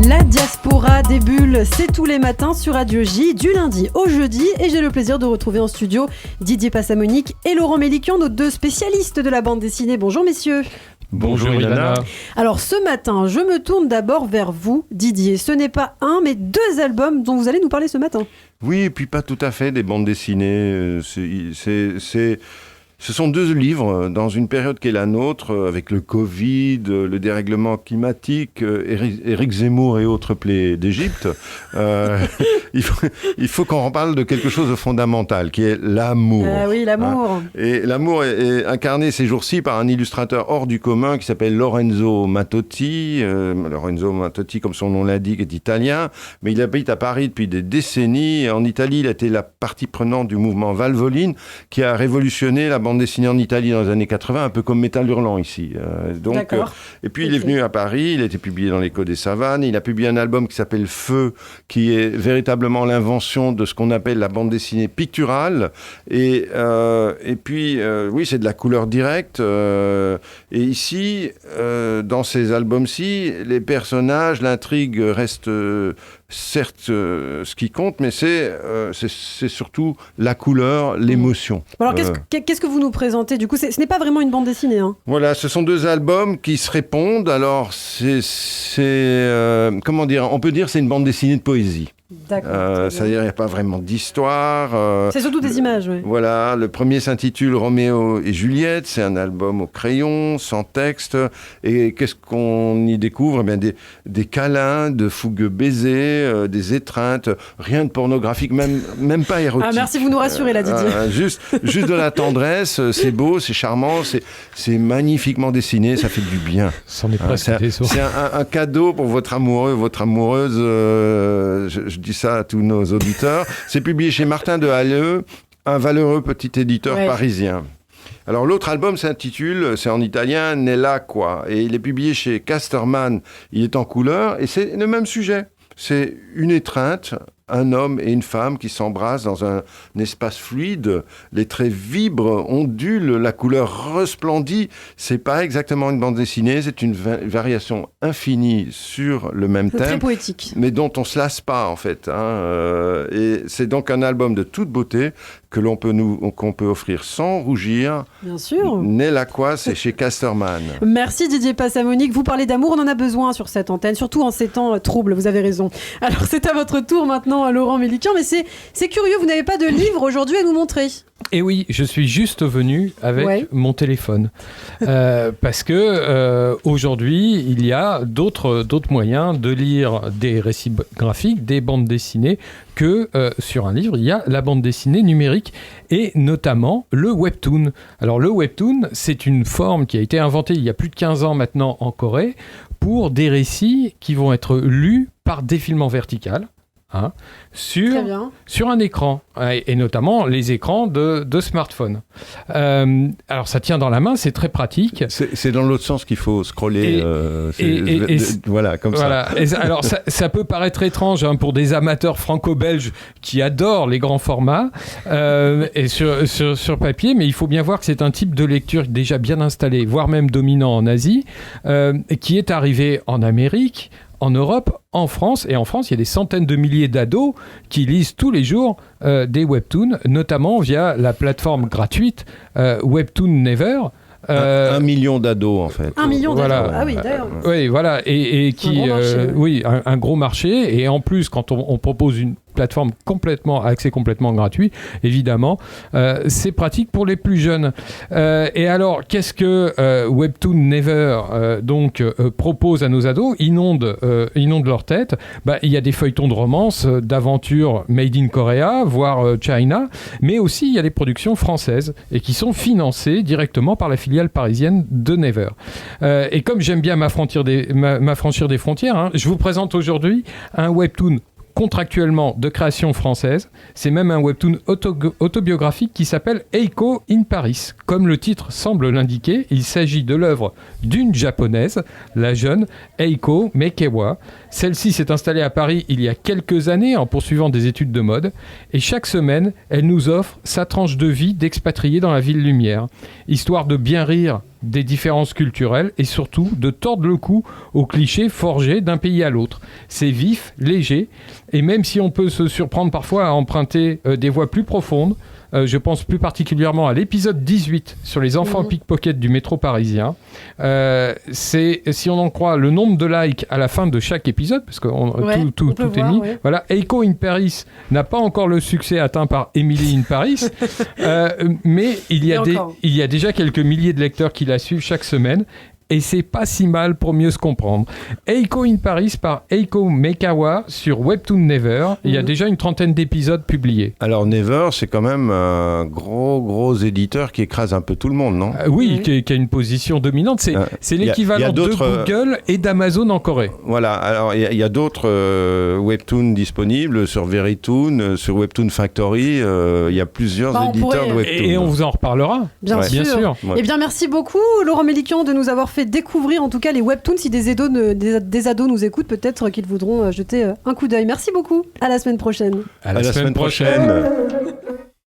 La diaspora des bulles, c'est tous les matins sur Radio J, du lundi au jeudi. Et j'ai le plaisir de retrouver en studio Didier Passamonique et Laurent Mélikian, nos deux spécialistes de la bande dessinée. Bonjour messieurs. Bonjour Ilana. Alors ce matin, je me tourne d'abord vers vous, Didier. Ce n'est pas un, mais deux albums dont vous allez nous parler ce matin. Oui, et puis pas tout à fait des bandes dessinées. Ce sont deux livres dans une période qui est la nôtre, avec le Covid, le dérèglement climatique, Éric Zemmour et autres plaies d'Égypte. Il faut qu'on en parle de quelque chose de fondamental, qui est l'amour. Ah oui, l'amour. Et l'amour est incarné ces jours-ci par un illustrateur hors du commun qui s'appelle Lorenzo Mattotti. Lorenzo Mattotti, comme son nom l'indique, est italien, mais il habite à Paris depuis des décennies. En Italie, il a été la partie prenante du mouvement Valvoline, qui a révolutionné la bande dessinée en Italie dans les années 80, un peu comme Métal Hurlant ici. Et puis il est venu à Paris, il a été publié dans l'Écho des Savanes, il a publié un album qui s'appelle Feu, qui est véritablement l'invention de ce qu'on appelle la bande dessinée picturale. Et puis, c'est de la couleur directe. Et ici, dans ces albums-ci, les personnages, l'intrigue reste... certes, ce qui compte, mais c'est surtout la couleur, l'émotion. Alors, qu'est-ce que vous nous présentez ? Du coup, ce n'est pas vraiment une bande dessinée. Hein. Voilà, ce sont deux albums qui se répondent. Alors, comment dire ? On peut dire que c'est une bande dessinée de poésie. D'accord. C'est-à-dire qu'il n'y a pas vraiment d'histoire. C'est surtout des images, oui. Voilà, le premier s'intitule Roméo et Juliette. C'est un album au crayon, sans texte. Et qu'est-ce qu'on y découvre ? Des câlins, de fougueux baisers, des étreintes. Rien de pornographique, même pas érotique. Ah, merci, vous nous rassurez là, Didier. Juste de la tendresse. C'est beau, c'est charmant, c'est magnifiquement dessiné. Ça fait du bien. C'en est presque décevant. C'est un cadeau pour votre amoureux, votre amoureuse. Je dis ça à tous nos auditeurs. C'est publié chez Martin de Halleux, un valeureux petit éditeur parisien. Alors l'autre album s'intitule, c'est en italien, Nella quoi, et il est publié chez Casterman. Il est en couleur et c'est le même sujet. C'est une étreinte, un homme et une femme qui s'embrassent dans un espace fluide. Les traits vibrent, ondulent, la couleur resplendit. C'est pas exactement une bande dessinée, c'est une variation infinie sur le même thème. Très poétique. Mais dont on se lasse pas, en fait. Et c'est donc un album de toute beauté qu'on peut offrir sans rougir. Bien sûr. Nella quoi, c'est chez Casterman. Merci Didier Passamonique. Vous parlez d'amour, on en a besoin sur cette antenne, surtout en ces temps troubles, vous avez raison. Alors c'est à votre tour maintenant, Laurent Mélikian, mais c'est curieux, vous n'avez pas de livre aujourd'hui à nous montrer. Et oui, je suis juste venu avec mon téléphone. Parce que aujourd'hui, il y a d'autres moyens de lire des récits graphiques, des bandes dessinées, que sur un livre, il y a la bande dessinée numérique et notamment le webtoon. Alors le webtoon, c'est une forme qui a été inventée il y a plus de 15 ans maintenant en Corée pour des récits qui vont être lus par défilement vertical. Sur un écran, et notamment les écrans de smartphone. Alors ça tient dans la main, c'est très pratique. C'est dans l'autre sens qu'il faut scroller. Voilà, comme ça. Et alors ça peut paraître étrange pour des amateurs franco-belges qui adorent les grands formats et sur papier, mais il faut bien voir que c'est un type de lecture déjà bien installé, voire même dominant en Asie, qui est arrivé en Amérique, en Europe, en France, et en France, il y a des centaines de milliers d'ados qui lisent tous les jours des webtoons, notamment via la plateforme gratuite Webtoon Never. 1 million d'ados, en fait. 1 million d'ados, voilà. Ah oui, d'ailleurs. Oui, voilà, et qui... un gros marché, et en plus, quand on propose une plateforme accès complètement gratuit, évidemment, c'est pratique pour les plus jeunes. Et alors, qu'est-ce que Webtoon Never propose à nos ados, inonde leur tête. Il y a des feuilletons de romance, d'aventures made in Korea, voire China, mais aussi il y a des productions françaises et qui sont financées directement par la filiale parisienne de Never. Et comme j'aime bien m'affranchir des frontières, je vous présente aujourd'hui un webtoon contractuellement de création française. C'est même un webtoon autobiographique qui s'appelle Eiko in Paris. Comme le titre semble l'indiquer, il s'agit de l'œuvre d'une japonaise, la jeune Eiko Mekewa. Celle-ci s'est installée à Paris il y a quelques années en poursuivant des études de mode. Et chaque semaine, elle nous offre sa tranche de vie d'expatriée dans la ville lumière. Histoire de bien rire des différences culturelles et surtout de tordre le cou aux clichés forgés d'un pays à l'autre. C'est vif, léger, et même si on peut se surprendre parfois à emprunter des voies plus profondes, je pense plus particulièrement à l'épisode 18 sur les enfants pickpocket du métro parisien. C'est, si on en croit, le nombre de likes à la fin de chaque épisode, parce que tout est mis. Ouais. Voilà, Echo in Paris n'a pas encore le succès atteint par Emily in Paris, mais il y a déjà quelques milliers de lecteurs qui la suivent chaque semaine. Et c'est pas si mal pour mieux se comprendre. Eiko in Paris par Eiko Mekawa sur Webtoon Never. Il y a déjà une 30aine d'épisodes publiés. Alors Never, c'est quand même un gros éditeur qui écrase un peu tout le monde, non ? Oui, qui a une position dominante. C'est l'équivalent de Google et d'Amazon en Corée. Voilà, alors il y a d'autres Webtoons disponibles sur Verytoon, sur Webtoon Factory. Il y a plusieurs éditeurs de Webtoon. Et on vous en reparlera. Bien sûr. Ouais. Eh bien, merci beaucoup, Laurent Mélikian, de nous avoir fait découvrir en tout cas les webtoons. Si des ados nous écoutent, peut-être qu'ils voudront jeter un coup d'œil. Merci beaucoup. À la semaine prochaine. À la semaine prochaine.